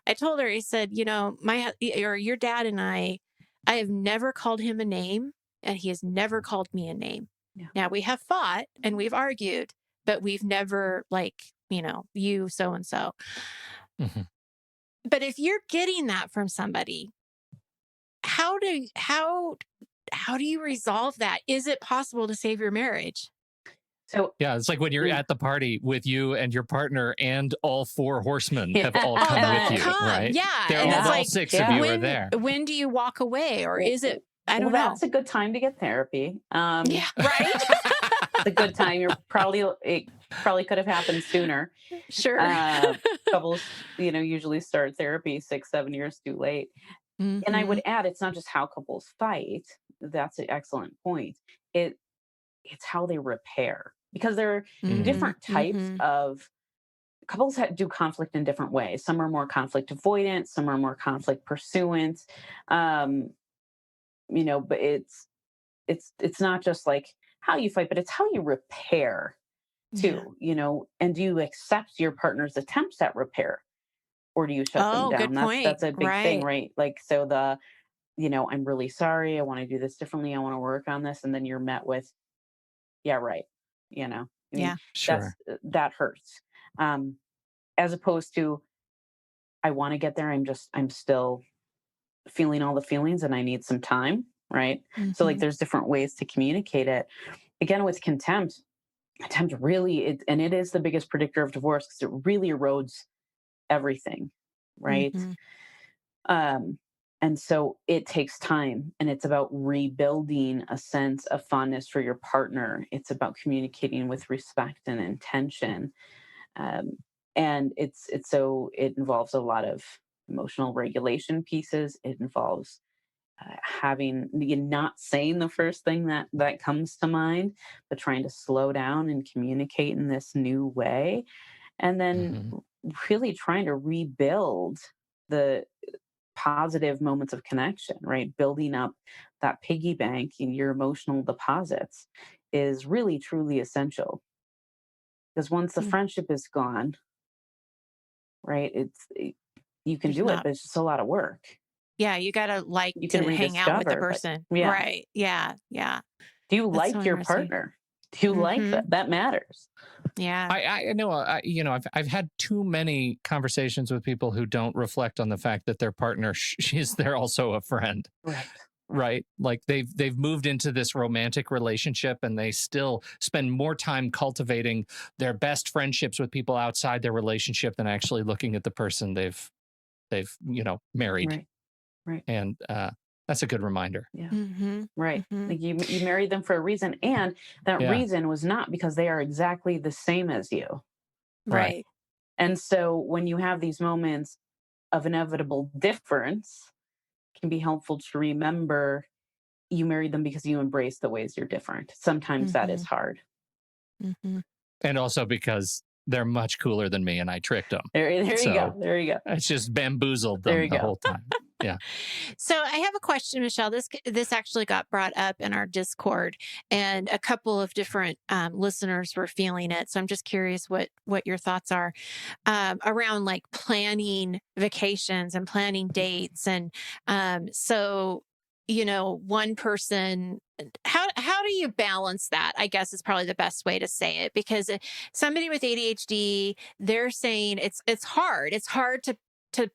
I told her, I said, or your dad and I have never called him a name, and he has never called me a name. Yeah. Now, we have fought and we've argued, but we've never like, you so and so. Mhm. But if you're getting that from somebody, how do you resolve that? Is it possible to save your marriage? So Yeah, it's like when you're yeah. at the party with you and your partner, and all four horsemen have all All come with them you, come. right? Yeah. They're And all, it's Yeah. all like, six of Yeah. you are there. when do you walk away? Or is it, I Well, don't know. that's a good time to get therapy. Yeah. Right. It's a good time. It probably could have happened sooner. Sure. Couples, usually start therapy 6, 7 years too late. And I Hmm. would add, it's not just how couples fight. That's an excellent point. It it's how they repair, because there are Mm-hmm. different types Mm-hmm. of couples that do conflict in different ways. Some are more conflict avoidant, some are more conflict pursuant. Um, but it's not just like how you fight, but it's how you repair Yeah. too, and do you accept your partner's attempts at repair, or do you shut them Oh, good down? That's point. a big thing, Right. right? Like, so I'm really sorry, I want to do this differently, I want to work on this, and then you're met with, yeah, right. I mean, Yeah. Sure. that hurts. Um, as opposed to, I want to get there, I'm still feeling all the feelings and I need some time, right? So like Mm-hmm. there's different ways to communicate it. Again, with contempt really, and it is the biggest predictor of divorce because it really erodes everything, right? Mm-hmm. Um, and so it takes time, and it's about rebuilding a sense of fondness for your partner. It's about communicating with respect and intention. Um, and it involves a lot of emotional regulation pieces. It involves having not saying the first thing that comes to mind, but trying to slow down and communicate in this new way, and then Hmm. really trying to rebuild the positive moments of connection, right? Building up that piggy bank in your emotional deposits is really truly essential, because once the friendship is gone, right, you can There's do it, not. but it's just a lot of work. Yeah, you gotta like You can to hang out with the rediscover, but person. yeah. Right. Yeah. Yeah. Do you That's so like your interesting. partner? Do you like Mm-hmm. that? That matters. Yeah. I know, I've had too many conversations with people who don't reflect on the fact that their partner is they're also a friend, Right. right? Like they've moved into this romantic relationship and they still spend more time cultivating their best friendships with people outside their relationship than actually looking at the person they've married. Right. Right. And that's a good reminder. Yeah. Mm-hmm. Right. Mm-hmm. Like you married them for a reason, and that Yeah, reason was not because they are exactly the same as you. right. Right. And so when you have these moments of inevitable difference, it can be helpful to remember you married them because you embrace the ways you're different. Sometimes that Mm-hmm. is hard. Mm-hmm. And also because they're much cooler than me and I tricked them. There you go. So There you go. it's just bamboozled There them you the go. whole time. Yeah. So I have a question, Michelle. This actually got brought up in our Discord, and a couple of different listeners were feeling it. So I'm just curious what your thoughts are around like planning vacations and planning dates, and so one person. How do you balance that? I guess is probably the best way to say it, because somebody with ADHD, they're saying it's hard. It's hard to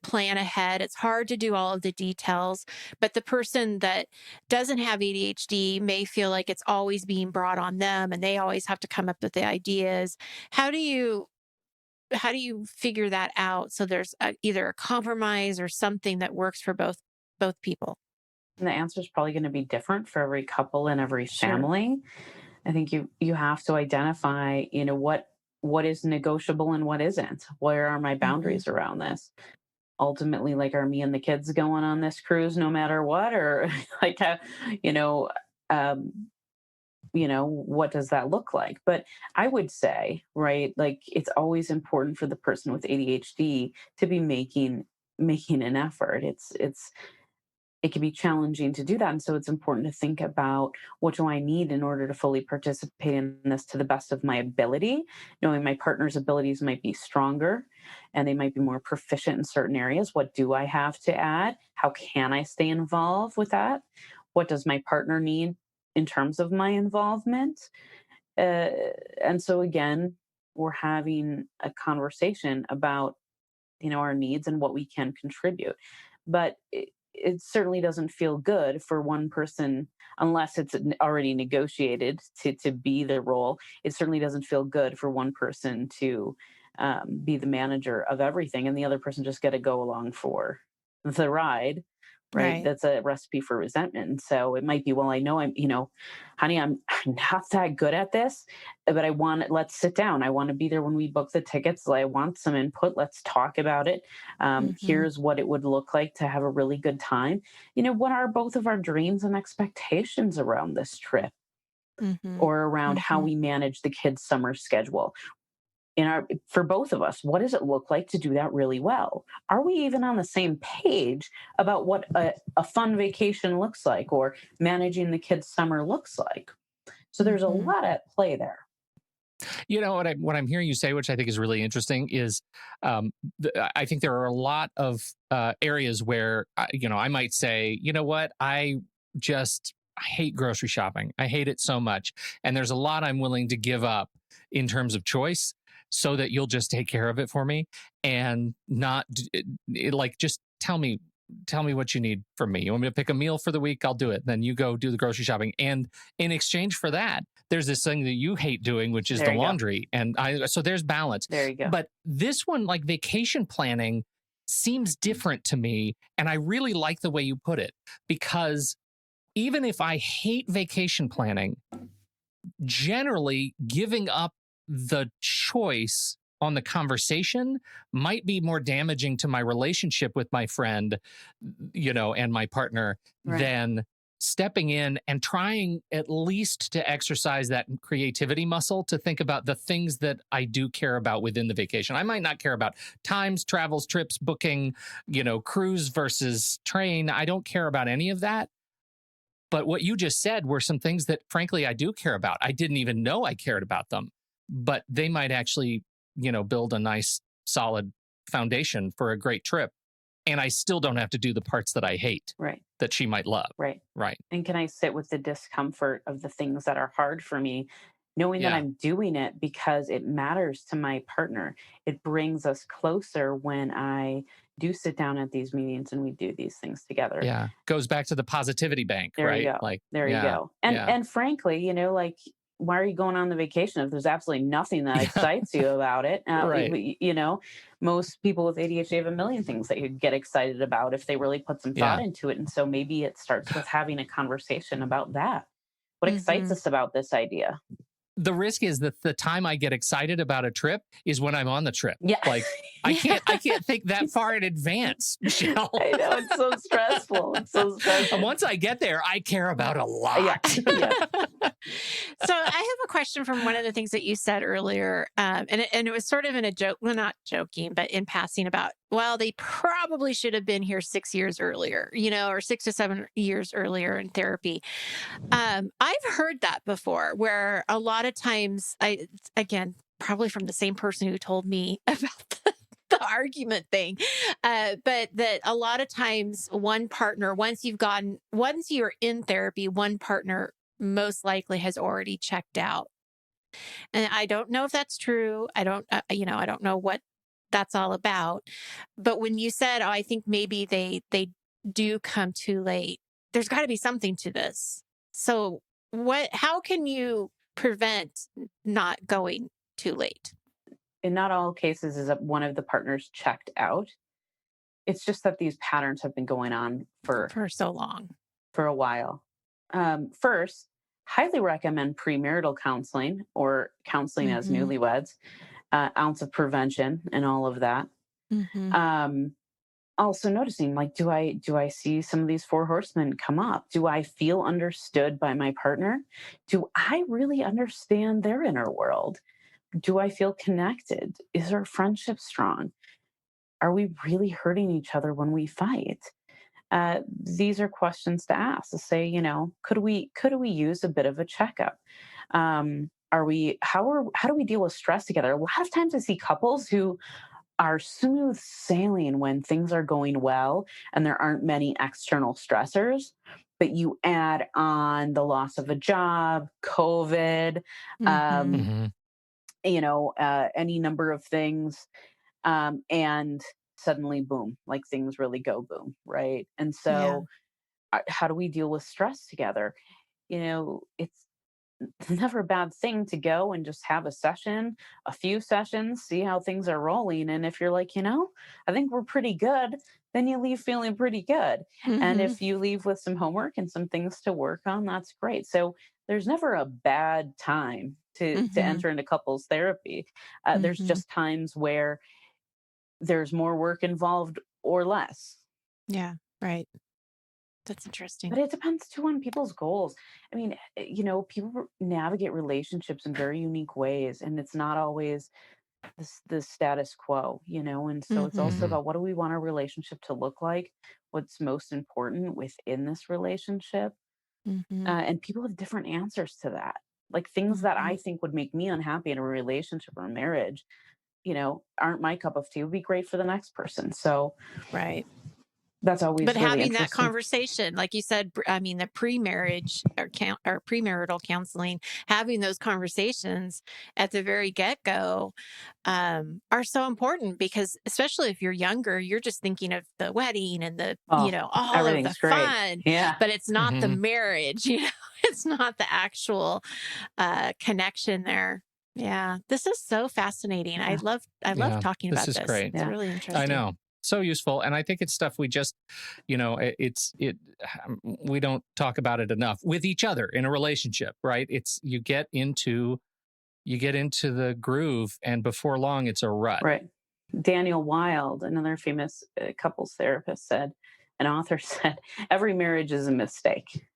plan ahead. It's hard to do all of the details, but the person that doesn't have ADHD may feel like it's always being brought on them and they always have to come up with the ideas. How do you figure that out so there's either a compromise or something that works for both people? And the answer is probably going to be different for every couple and every Sure. family. I think you have to identify, what is negotiable and what isn't. Where are my Hmm. boundaries around this? Ultimately, like, are me and the kids going on this cruise no matter what, or like, you know, um, what does that look like? But I would say, right, like, it's always important for the person with ADHD to be making an effort. It can be challenging to do that. And so it's important to think about, what do I need in order to fully participate in this to the best of my ability, knowing my partner's abilities might be stronger and they might be more proficient in certain areas. What do I have to add? How can I stay involved with that? What does my partner need in terms of my involvement? Uh, and so again, we're having a conversation about, our needs and what we can contribute. But it certainly doesn't feel good for one person, unless it's already negotiated to be the role. It certainly doesn't feel good for one person to be the manager of everything and the other person just get to go along for the ride, right? Right. That's a recipe for resentment. And so it might be, well, I know honey, I'm not that good at this, but let's sit down. I want to be there when we book the tickets. I want some input. Let's talk about it. Hmm. Here's what it would look like to have a really good time. What are both of our dreams and expectations around this trip? Mm-hmm. or around how Mm-hmm. we manage the kids' summer schedule. For both of us, what does it look like to do that really well? Are we even on the same page about what a fun vacation looks like or managing the kids' summer looks like? So there's a Mm-hmm. lot at play there. You know what I'm hearing you say, which I think is really interesting, is I think there are a lot of areas where I might say, you know what, I hate grocery shopping. I hate it so much, and there's a lot I'm willing to give up in terms of choice, so that you'll just take care of it for me and not like just tell me what you need from me. You want me to pick a meal for the week? I'll do it. Then you go do the grocery shopping, and in exchange for that, there's this thing that you hate doing, which is There the you go. laundry. And so there's balance. There you go. But this one, like vacation planning, seems different to me. And I really like the way you put it, because even if I hate vacation planning, generally giving up the choice on the conversation might be more damaging to my relationship with my friend, and my partner, Right. than stepping in and trying at least to exercise that creativity muscle to think about the things that I do care about within the vacation. I might not care about times, travels, trips, booking, cruise versus train. I don't care about any of that. But what you just said were some things that, frankly, I do care about. I didn't even know I cared about them, but they might actually, build a nice, solid foundation for a great trip. And I still don't have to do the parts that I hate Right. that she might love. Right. Right. And can I sit with the discomfort of the things that are hard for me, knowing that Yeah. I'm doing it because it matters to my partner? It brings us closer when I do sit down at these meetings and we do these things together. Yeah. Goes back to the positivity bank, There you right? go. Like, There you yeah. go. And Yeah. and frankly, like, why are you going on the vacation if there's absolutely nothing that Yeah. excites you about it? Right. Most people with ADHD have a million things that you'd get excited about if they really put some thought Yeah. into it. And so maybe it starts with having a conversation about that. What excites Mm-hmm. us about this idea? The risk is that the time I get excited about a trip is when I'm on the trip. Yeah. Like I can't think that far in advance, Michelle. I know, it's so stressful. It's so stressful. And once I get there, I care about a lot. Yeah. So I have a question from one of the things that you said earlier, and it was sort of in a joke, well, not joking, but in passing about, well, they probably should have been here 6 years earlier, or 6 to 7 years earlier in therapy. I've heard that before, where a lot of times, again, probably from the same person who told me about the argument thing, but that a lot of times one partner, once you're in therapy, one partner most likely has already checked out. And I don't know if that's true. I don't know what that's all about. But when you said, oh, I think maybe they do come too late, there's got to be something to this. So how can you prevent not going too late? In not all cases is that one of the partners checked out. It's just that these patterns have been going on for so long. For a while. First, highly recommend premarital counseling or counseling as Mm-hmm. newlyweds, ounce of prevention and all of that. Mm-hmm. Also noticing, like, do I see some of these four horsemen come up? Do I feel understood by my partner? Do I really understand their inner world? Do I feel connected? Is our friendship strong? Are we really hurting each other when we fight? These are questions to ask, to say, could we use a bit of a checkup? How do we deal with stress together? A lot of times I see couples who are smooth sailing when things are going well and there aren't many external stressors, but you add on the loss of a job, COVID, Mm-hmm. any number of things, and suddenly boom, like things really go boom, right? And so how do we deal with stress together? It's never a bad thing to go and just have a few sessions, see how things are rolling. And if you're like, I think we're pretty good, then you leave feeling pretty good. Mm-hmm. And if you leave with some homework and some things to work on, that's great. So there's never a bad time to enter into couples therapy. There's just times where there's more work involved or less. Yeah, right. That's interesting. But it depends too on people's goals. I mean, people navigate relationships in very unique ways, and it's not always the status quo, and so it's also Hmm. about, what do we want our relationship to look like? What's most important within this relationship? Mm-hmm. And people have different answers to that. Like, things that Mm-hmm. I think would make me unhappy in a relationship or a marriage, aren't my cup of tea, would be great for the next person. So Right. that's But always really having that interesting. conversation, like you said, I mean, the pre-marriage or premarital counseling, having those conversations at the very get-go are so important because, especially if you're younger, you're just thinking of the wedding and Oh, all of the everything's great. fun, Yeah. but it's not the Hmm. marriage, it's not the actual connection there. Yeah, this is so fascinating. Yeah. I love Yeah, talking this about is this. great. It's Yeah. really I interesting. know. So useful. And I think it's stuff we just, we don't talk about it enough with each other in a relationship, right? It's, you get into the groove, and before long it's a rut. Right. Daniel Wild, another famous couples therapist, said, an author said, every marriage is a mistake.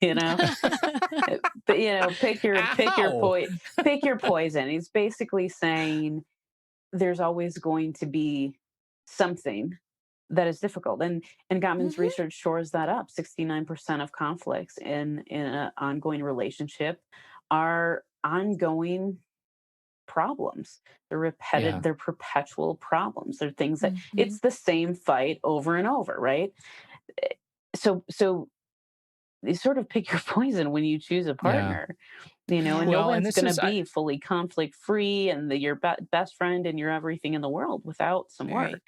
you know but Ow. pick your poison. He's basically saying there's always going to be something that is difficult, and Gottman's Mhm. research shores that up. 69% of conflicts in an ongoing relationship are ongoing problems. Yeah. They're perpetual problems. They're things that, Mhm. it's the same fight over and over, right? So you sort of pick your poison when you choose a Yeah. partner, and no Yeah. Well, and one's this going to is, be fully conflict free and your best friend and your everything in the world without some Right. work.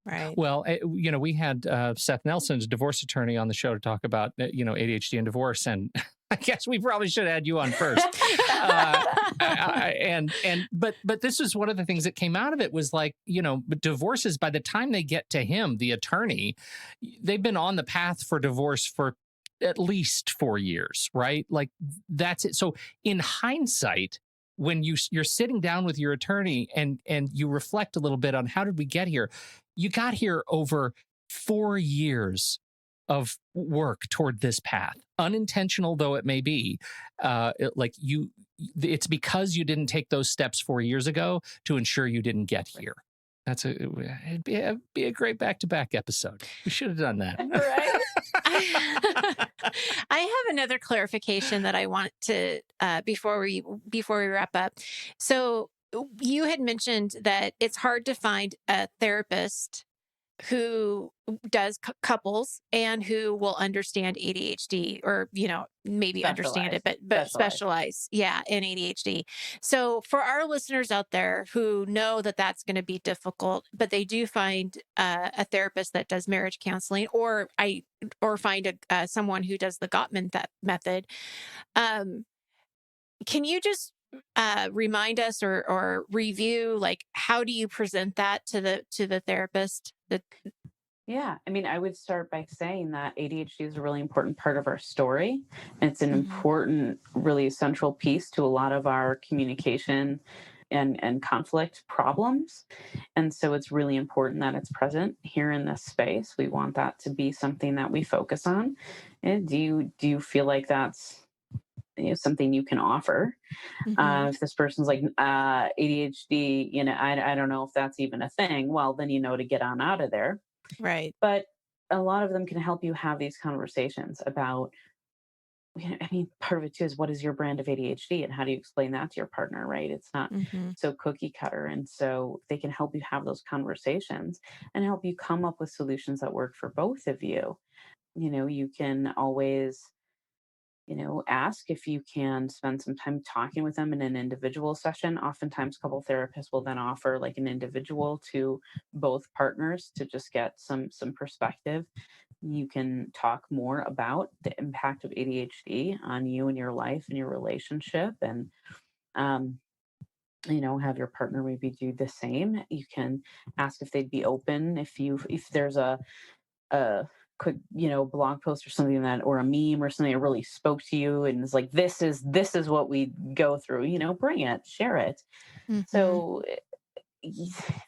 Right. well, we had Seth Nelson's divorce attorney on the show to talk about, ADHD and divorce. And I guess we probably should have had you on first. Uh, but this was one of the things that came out of it was like, divorces, by the time they get to him, the attorney, they've been on the path for divorce for at least 4 years, right? Like, that's it. So in hindsight, when you're sitting down with your attorney and you reflect a little bit on how did we get here, you got here over 4 years of work toward this path, unintentional though it may be. It's because you didn't take those steps 4 years ago to ensure you didn't get here. It'd be a great back-to-back episode. We should have done that. Right. I have another clarification that I want to before we wrap up. So you had mentioned that it's hard to find a therapist who does couples and who will understand ADHD or, maybe understand it, Specialized. but Specialized. specialize, yeah, in ADHD. So for our listeners out there who know that that's going to be difficult, but they do find a therapist that does marriage counseling, or find someone who does the Gottman method. Um, can you just remind us or review, like, how do you present that to the therapist? Yeah, I mean, I would start by saying that ADHD is a really important part of our story. And it's an Mhm. important, really central piece to a lot of our communication and conflict problems. And so it's really important that it's present here in this space. We want that to be something that we focus on. And do you feel like that's, something you can offer? Mhm. If this person's like, ADHD, I don't know if that's even a thing. Well, then to get on out of there. Right. But a lot of them can help you have these conversations about, I mean, part of it too is, what is your brand of ADHD and how do you explain that to your partner, right? It's not Mhm. so cookie cutter. And so they can help you have those conversations and help you come up with solutions that work for both of you. You can always, ask if you can spend some time talking with them in an individual session. Oftentimes, couple therapists will then offer like an individual to both partners to just get some perspective. You can talk more about the impact of ADHD on you and your life and your relationship, and um, have your partner maybe do the same. You can ask if they'd be open, if there's a quick blog post or something, that, or a meme or something that really spoke to you and is like, this is what we go through, bring it, share it. Mhm. So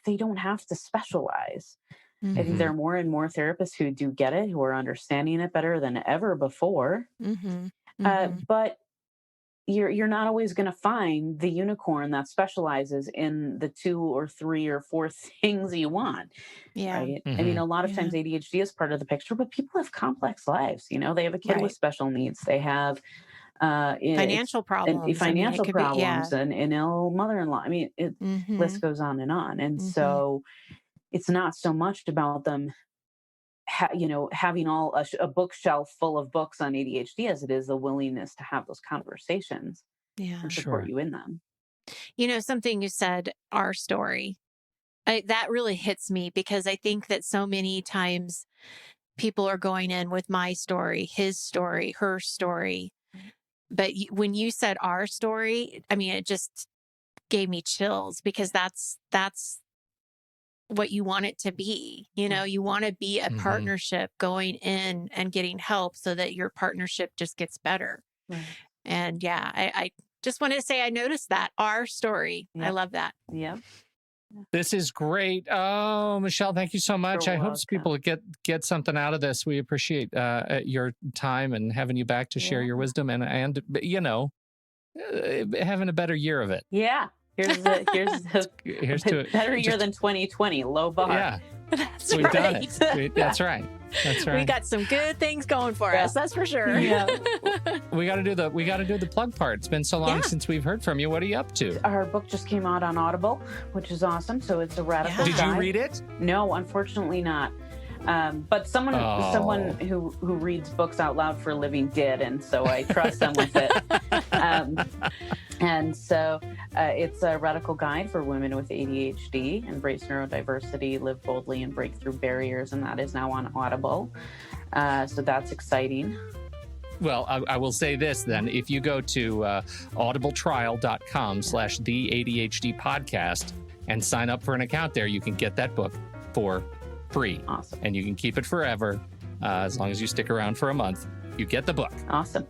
they don't have to specialize. I think there are more and more therapists who do get it, who are understanding it better than ever before. But you're not always going to find the unicorn that specializes in the 2 or 3 or 4 things you want. Yeah. Right. I mean, a lot of times ADHD is part of the picture, but people have complex lives. You know, they have a kid with special needs. They have financial problems, financial problems, and an ill mother-in-law. I mean, list goes on. And so it's not so much about them, having a bookshelf full of books on ADHD as it is the willingness to have those conversations and support you in them. You know, something you said, our story, that really hits me, because I think that so many times people are going in with my story, his story, her story. But when you said our story, I mean, it just gave me chills, because that's what you want it to be. You know, you want to be a partnership going in and getting help so that your partnership just gets better. Right. And I just wanted to say, I noticed that, our story. Yep. I love that. Yeah. This is great. Oh, Michelle, thank you so much. I hope people get something out of this. We appreciate your time and having you back to share your wisdom and having a better year of it. Yeah. Here's to better year than 2020. Low bar. Yeah. We've done it. That's right. That's right. We got some good things going for us. That's for sure. Yeah. we got to do the plug part. It's been so long since we've heard from you. What are you up to? Our book just came out on Audible, which is awesome. So it's a radical guide. Did you read it? No, unfortunately not. But someone who reads books out loud for a living did, and so I trust them with it. And so it's a radical guide for women with ADHD. Embrace neurodiversity, live boldly, and break through barriers. And that is now on Audible. So that's exciting. Well, I will say this then. If you go to audibletrial.com/the-ADHD podcast and sign up for an account there, you can get that book for free. Awesome. And you can keep it forever as long as you stick around for a month. You get the book. Awesome.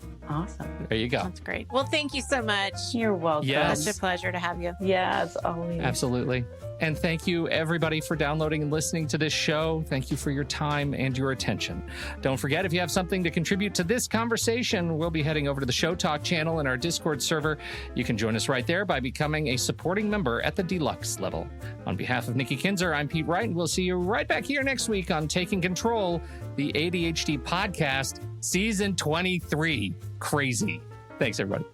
There you go. That's great. Well, thank you so much. You're welcome. Yes. Such a pleasure to have you. Yes, always. Absolutely. And thank you, everybody, for downloading and listening to this show. Thank you for your time and your attention. Don't forget, if you have something to contribute to this conversation, we'll be heading over to the Show Talk channel in our Discord server. You can join us right there by becoming a supporting member at the deluxe level. On behalf of Nikki Kinzer, I'm Pete Wright, and we'll see you right back here next week on Taking Control, the ADHD podcast, season 23. Crazy. Thanks, everybody.